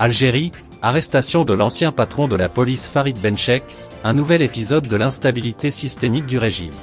Algérie, arrestation de l'ancien patron de la police Farid Benchek, un nouvel épisode de l'instabilité systémique du régime.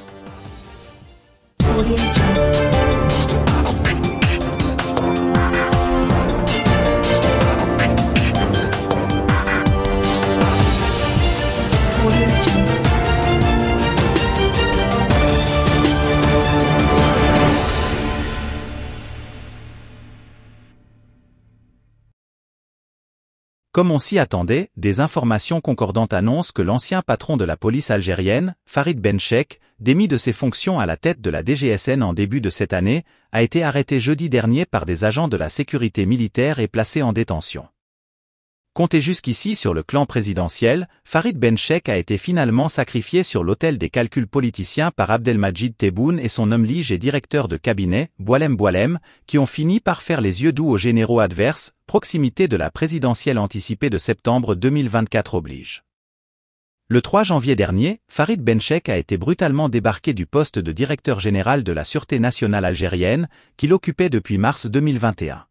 Comme on s'y attendait, des informations concordantes annoncent que l'ancien patron de la police algérienne, Farid Benchek, démis de ses fonctions à la tête de la DGSN en début de cette année, a été arrêté jeudi dernier par des agents de la sécurité militaire et placé en détention. Compté jusqu'ici sur le clan présidentiel, Farid Benchek a été finalement sacrifié sur l'autel des calculs politiciens par Abdelmadjid Tebboune et son homme lige et directeur de cabinet, Boualem Boualem, qui ont fini par faire les yeux doux aux généraux adverses, proximité de la présidentielle anticipée de septembre 2024 oblige. Le 3 janvier dernier, Farid Benchek a été brutalement débarqué du poste de directeur général de la Sûreté nationale algérienne, qu'il occupait depuis mars 2021.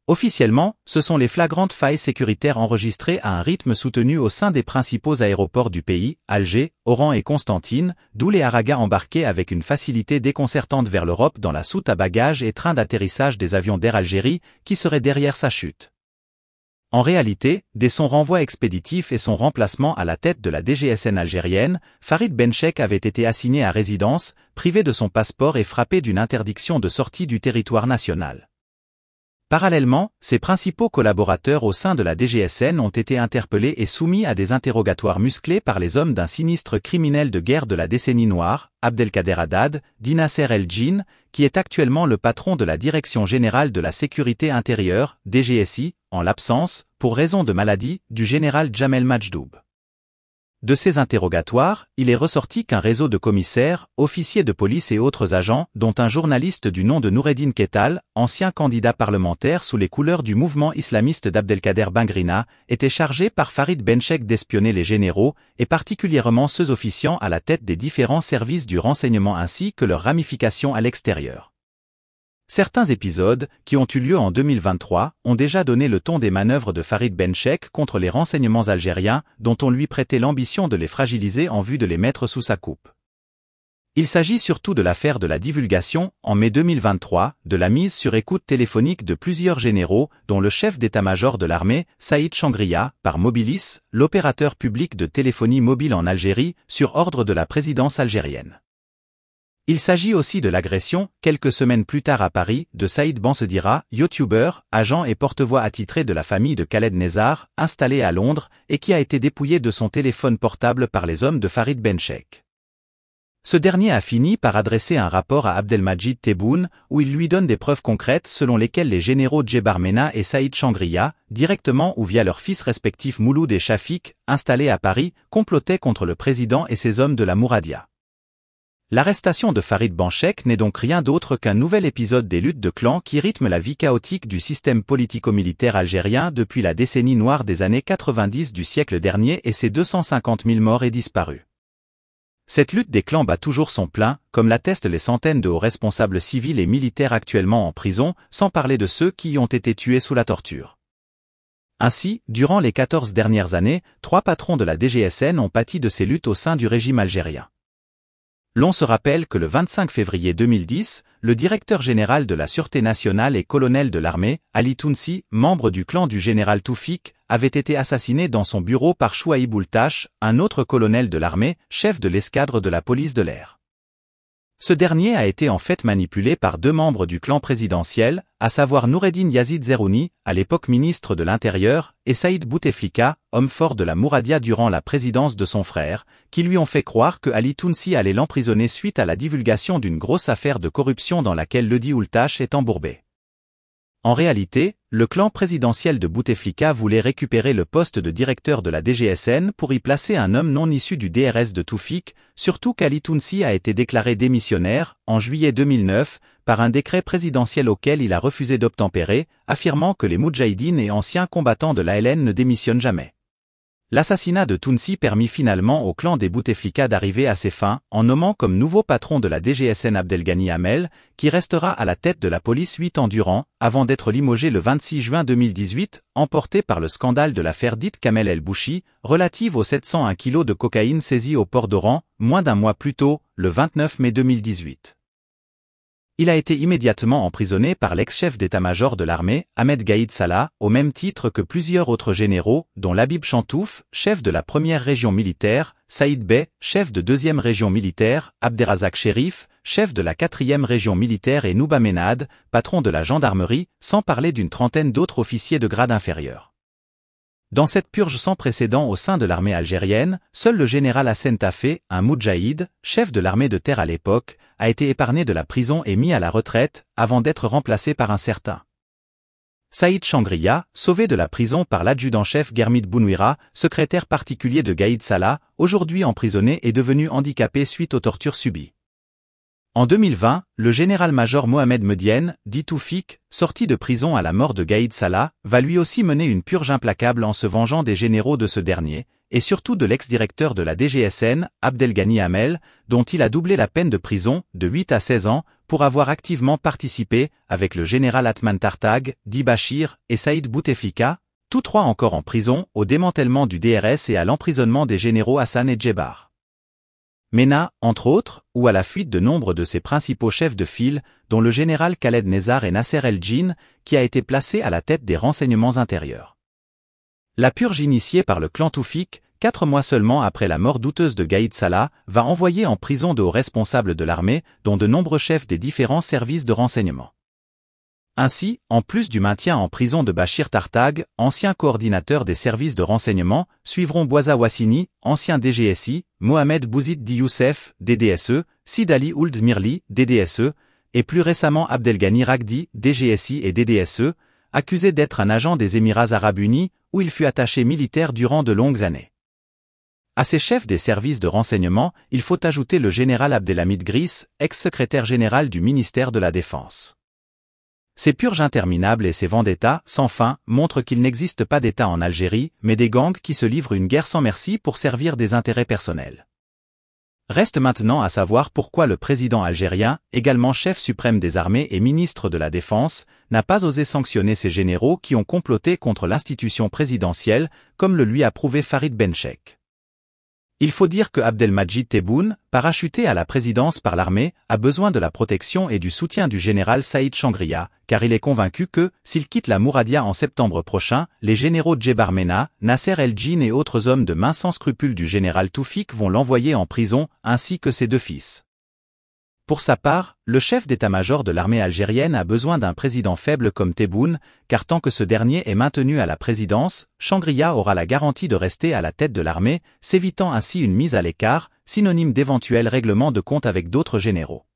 Officiellement, ce sont les flagrantes failles sécuritaires enregistrées à un rythme soutenu au sein des principaux aéroports du pays, Alger, Oran et Constantine, d'où les haragas embarqués avec une facilité déconcertante vers l'Europe dans la soute à bagages et train d'atterrissage des avions d'Air Algérie, qui seraient derrière sa chute. En réalité, dès son renvoi expéditif et son remplacement à la tête de la DGSN algérienne, Farid Benchek avait été assigné à résidence, privé de son passeport et frappé d'une interdiction de sortie du territoire national. Parallèlement, ses principaux collaborateurs au sein de la DGSN ont été interpellés et soumis à des interrogatoires musclés par les hommes d'un sinistre criminel de guerre de la décennie noire, Abdelkader Haddad, dit Nasser El-Djin, qui est actuellement le patron de la Direction générale de la sécurité intérieure, DGSI, en l'absence, pour raison de maladie, du général Djamel Majdoub. De ces interrogatoires, il est ressorti qu'un réseau de commissaires, officiers de police et autres agents, dont un journaliste du nom de Noureddine Kettal, ancien candidat parlementaire sous les couleurs du mouvement islamiste d'Abdelkader Bengrina, était chargé par Farid Benchek d'espionner les généraux, et particulièrement ceux officiant à la tête des différents services du renseignement ainsi que leurs ramifications à l'extérieur. Certains épisodes, qui ont eu lieu en 2023, ont déjà donné le ton des manœuvres de Farid Benchek contre les renseignements algériens, dont on lui prêtait l'ambition de les fragiliser en vue de les mettre sous sa coupe. Il s'agit surtout de l'affaire de la divulgation, en mai 2023, de la mise sur écoute téléphonique de plusieurs généraux, dont le chef d'état-major de l'armée, Saïd Changria, par Mobilis, l'opérateur public de téléphonie mobile en Algérie, sur ordre de la présidence algérienne. Il s'agit aussi de l'agression, quelques semaines plus tard à Paris, de Saïd Bensedira, youtubeur, agent et porte-voix attitré de la famille de Khaled Nezar, installé à Londres, et qui a été dépouillé de son téléphone portable par les hommes de Farid Benchek. Ce dernier a fini par adresser un rapport à Abdelmadjid Tebboune, où il lui donne des preuves concrètes selon lesquelles les généraux Djebar Mena et Saïd Changria, directement ou via leurs fils respectifs Mouloud et Shafik, installés à Paris, complotaient contre le président et ses hommes de la Mouradia. L'arrestation de Farid Benchek n'est donc rien d'autre qu'un nouvel épisode des luttes de clans qui rythment la vie chaotique du système politico-militaire algérien depuis la décennie noire des années 90 du siècle dernier et ses 250 000 morts et disparus. Cette lutte des clans bat toujours son plein, comme l'attestent les centaines de hauts responsables civils et militaires actuellement en prison, sans parler de ceux qui y ont été tués sous la torture. Ainsi, durant les 14 dernières années, 3 patrons de la DGSN ont pâti de ces luttes au sein du régime algérien. L'on se rappelle que le 25 février 2010, le directeur général de la Sûreté nationale et colonel de l'armée, Ali Tounsi, membre du clan du général Toufik, avait été assassiné dans son bureau par Chouaïb Oultache, un autre colonel de l'armée, chef de l'escadre de la police de l'air. Ce dernier a été en fait manipulé par 2 membres du clan présidentiel, à savoir Noureddine Yazid Zerouni, à l'époque ministre de l'Intérieur, et Saïd Bouteflika, homme fort de la Mouradia durant la présidence de son frère, qui lui ont fait croire que Ali Tounsi allait l'emprisonner suite à la divulgation d'une grosse affaire de corruption dans laquelle ledit Oultache est embourbé. En réalité, le clan présidentiel de Bouteflika voulait récupérer le poste de directeur de la DGSN pour y placer un homme non issu du DRS de Toufik, surtout qu'Ali Tounsi a été déclaré démissionnaire, en juillet 2009, par un décret présidentiel auquel il a refusé d'obtempérer, affirmant que les Moudjahidines et anciens combattants de l'ALN ne démissionnent jamais. L'assassinat de Tounsi permit finalement au clan des Bouteflika d'arriver à ses fins en nommant comme nouveau patron de la DGSN Abdelghani Hamel, qui restera à la tête de la police 8 ans durant, avant d'être limogé le 26 juin 2018, emporté par le scandale de l'affaire dite Kamel El Bouchi, relative aux 701 kilos de cocaïne saisis au port d'Oran, moins d'un mois plus tôt, le 29 mai 2018. Il a été immédiatement emprisonné par l'ex-chef d'état-major de l'armée, Ahmed Gaïd Salah, au même titre que plusieurs autres généraux, dont Labib Chantouf, chef de la 1re région militaire, Saïd Bey, chef de 2e région militaire, Abderrazak Chérif, chef de la 4e région militaire et Nouba Menad, patron de la gendarmerie, sans parler d'une trentaine d'autres officiers de grade inférieur. Dans cette purge sans précédent au sein de l'armée algérienne, seul le général Hassen Tafé, un moudjahid, chef de l'armée de terre à l'époque, a été épargné de la prison et mis à la retraite, avant d'être remplacé par un certain Saïd Changria, sauvé de la prison par l'adjudant-chef Guermit Bounouira, secrétaire particulier de Gaïd Salah, aujourd'hui emprisonné et devenu handicapé suite aux tortures subies. En 2020, le général-major Mohamed Medienne, dit Toufik, sorti de prison à la mort de Gaïd Salah, va lui aussi mener une purge implacable en se vengeant des généraux de ce dernier, et surtout de l'ex-directeur de la DGSN, Abdelghani Hamel, dont il a doublé la peine de prison, de 8 à 16 ans, pour avoir activement participé, avec le général Atman Tartag, dit Bachir, et Saïd Bouteflika, tous trois encore en prison, au démantèlement du DRS et à l'emprisonnement des généraux Hassan et Djebar Mena, entre autres, ou à la fuite de nombre de ses principaux chefs de file, dont le général Khaled Nezar et Nasser El-Djin, qui a été placé à la tête des renseignements intérieurs. La purge initiée par le clan Toufik, 4 mois seulement après la mort douteuse de Gaïd Salah, va envoyer en prison de hauts responsables de l'armée, dont de nombreux chefs des différents services de renseignement. Ainsi, en plus du maintien en prison de Bachir Tartag, ancien coordinateur des services de renseignement, suivront Bouaza Wassini, ancien DGSI, Mohamed Bouzid Di Youssef, DDSE, Sid Ali Ould Mirli, DDSE, et plus récemment Abdelghani Ragdi, DGSI et DDSE, accusé d'être un agent des Émirats Arabes Unis, où il fut attaché militaire durant de longues années. À ces chefs des services de renseignement, il faut ajouter le général Abdelhamid Gris, ex-secrétaire général du ministère de la Défense. Ces purges interminables et ces vendettas, sans fin, montrent qu'il n'existe pas d'État en Algérie, mais des gangs qui se livrent une guerre sans merci pour servir des intérêts personnels. Reste maintenant à savoir pourquoi le président algérien, également chef suprême des armées et ministre de la Défense, n'a pas osé sanctionner ces généraux qui ont comploté contre l'institution présidentielle, comme le lui a prouvé Farid Benchek. Il faut dire que Abdelmadjid Tebboune, parachuté à la présidence par l'armée, a besoin de la protection et du soutien du général Saïd Changria, car il est convaincu que, s'il quitte la Mouradia en septembre prochain, les généraux Djebar Mena, Nasser El-Djin et autres hommes de main sans scrupules du général Toufik vont l'envoyer en prison, ainsi que ses 2 fils. Pour sa part, le chef d'état-major de l'armée algérienne a besoin d'un président faible comme Tebboune, car tant que ce dernier est maintenu à la présidence, Changria aura la garantie de rester à la tête de l'armée, s'évitant ainsi une mise à l'écart, synonyme d'éventuel règlement de compte avec d'autres généraux.